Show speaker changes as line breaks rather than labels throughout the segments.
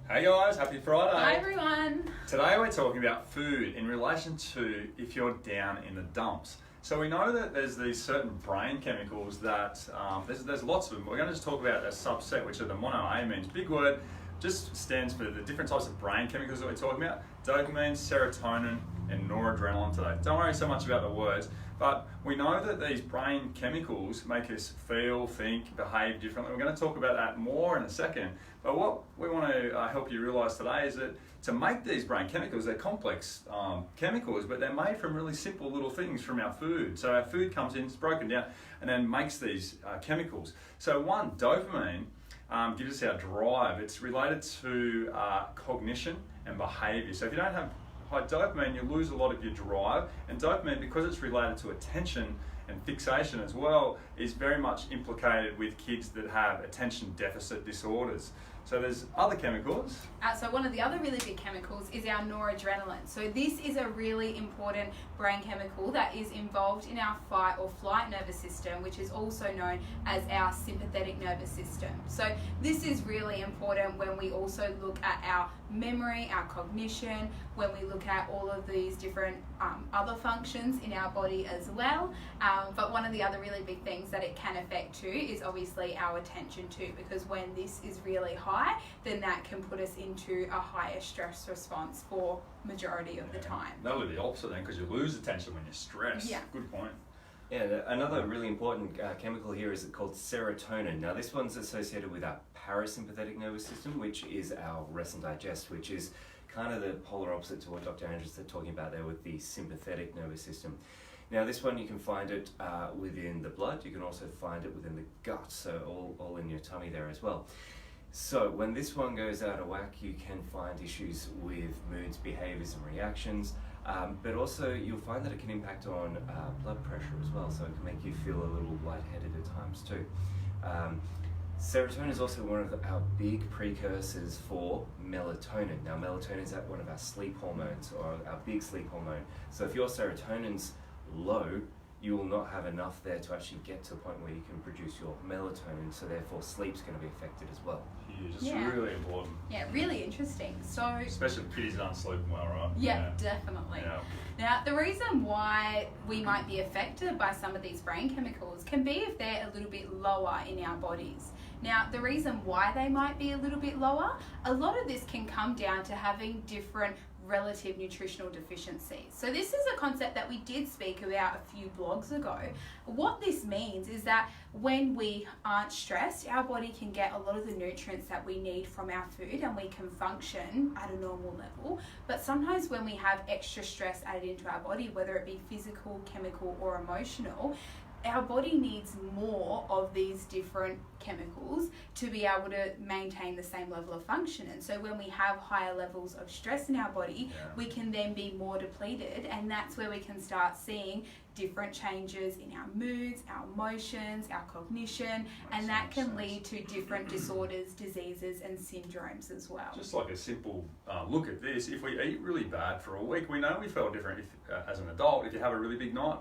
Hey guys, happy Friday.
Hi everyone.
Today we're talking about food in relation to if you're down in the dumps. So we know that there's these certain brain chemicals that, there's lots of them. We're going to just talk about a subset, which are the monoamines. Big word, just stands for the different types of brain chemicals that we're talking about. Dopamine, serotonin, and noradrenaline today. Don't worry so much about the words, but we know that these brain chemicals make us feel, think, behave differently. We're going to talk about that more in a second. But what we want to help you realise today is that to make these brain chemicals, they're complex chemicals, but they're made from really simple little things from our food. So our food comes in, it's broken down, and then makes these chemicals. So one, dopamine, gives us our drive. It's related to cognition and behaviour. So if you don't have high dopamine, you lose a lot of your drive. And dopamine, because it's related to attention and fixation as well, is very much implicated with kids that have attention deficit disorders. So there's other chemicals.
So one of the other really big chemicals is our noradrenaline. So this is a really important brain chemical that is involved in our fight or flight nervous system, which is also known as our sympathetic nervous system. So this is really important when we also look at our memory, our cognition, when we look at all of these different other functions in our body as well. But one of the other really big things that it can affect too is obviously our attention too, because when this is really high, then that can put us into a higher stress response for majority of the time.
That would be the opposite then, because you lose attention when you're stressed.
Yeah.
Good point.
Yeah, another really important chemical here is called serotonin. Now this one's associated with our parasympathetic nervous system, which is our rest and digest, which is kind of the polar opposite to what Dr. Andrews is talking about there with the sympathetic nervous system. Now this one you can find it within the blood, you can also find it within the gut, so all in your tummy there as well. So when this one goes out of whack, you can find issues with moods, behaviours and reactions, but also you'll find that it can impact on blood pressure as well, so it can make you feel a little lightheaded at times too. Serotonin is also one of our big precursors for melatonin. Now melatonin is one of our sleep hormones, or our big sleep hormone. So if your serotonin's low, you will not have enough there to actually get to a point where you can produce your melatonin, so therefore sleep's going to be affected as well.
Huge, it's
Yeah.
really important.
Yeah, really interesting. So
Especially if kiddies aren't sleeping well, right?
yeah, definitely.
Yeah.
Now, the reason why we might be affected by some of these brain chemicals can be if they're a little bit lower in our bodies. Now, the reason why they might be a little bit lower, a lot of this can come down to having different relative nutritional deficiencies. So this is a concept that we did speak about a few blogs ago. What this means is that when we aren't stressed, our body can get a lot of the nutrients that we need from our food and we can function at a normal level. But sometimes when we have extra stress added into our body, whether it be physical, chemical or emotional, our body needs more of these different chemicals to be able to maintain the same level of function. And so when we have higher levels of stress in our body, we can then be more depleted, and that's where we can start seeing different changes in our moods, our emotions, our cognition, and that can lead to different disorders, diseases and syndromes as well.
Just like a simple look at this, if we eat really bad for a week, we know we feel different as an adult if you have a really big night.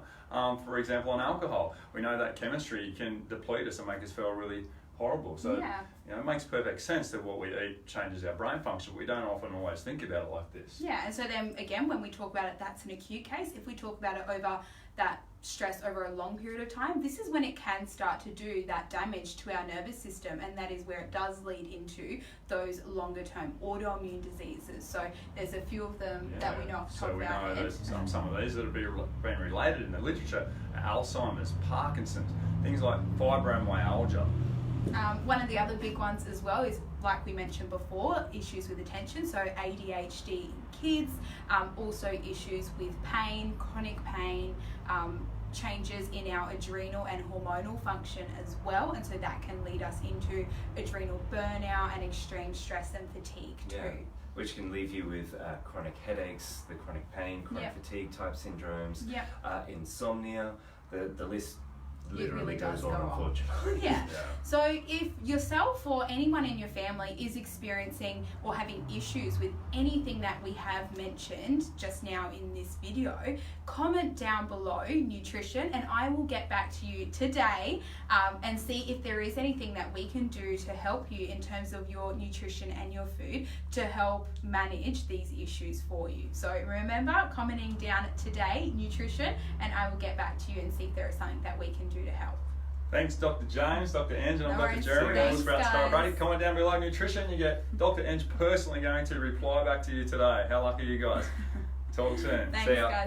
For example, on alcohol, we know that chemistry can deplete us and make us feel really horrible. So it makes perfect sense that what we eat changes our brain function, but we don't often always think about it like this.
Yeah, and so then again, when we talk about it, that's an acute case. If we talk about it over that stress over a long period of time, this is when it can start to do that damage to our nervous system, and that is where it does lead into those longer term autoimmune diseases. So there's a few of them that we know off the top of our head.
So we know there's some of these that have been related in the literature: Alzheimer's, Parkinson's, things like fibromyalgia.
One of the other big ones as well is, like we mentioned before, issues with attention, so ADHD in kids, also issues with pain, chronic pain, changes in our adrenal and hormonal function as well, and so that can lead us into adrenal burnout and extreme stress and fatigue too.
Which can leave you with chronic headaches, the chronic pain, chronic fatigue type syndromes, insomnia. The list
literally
does
goes on,
go on.
unfortunately.
Yeah. So if yourself or anyone in your family is experiencing or having issues with anything that we have mentioned just now in this video, comment down below nutrition, and I will get back to you today and see if there is anything that we can do to help you in terms of your nutrition and your food to help manage these issues for you. So remember, commenting down today, nutrition, and I will get back to you and see if there is something that we can do to help.
Thanks, Dr. James, Dr. Ange, and I'm
No
Dr.
worries.
Jeremy.
Thanks,
This is Brad
guys.
Scarabati. Comment down below nutrition. You get Dr. Ange personally going to reply back to you today. How lucky are you guys? Talk soon.
Thanks,
See ya.
guys.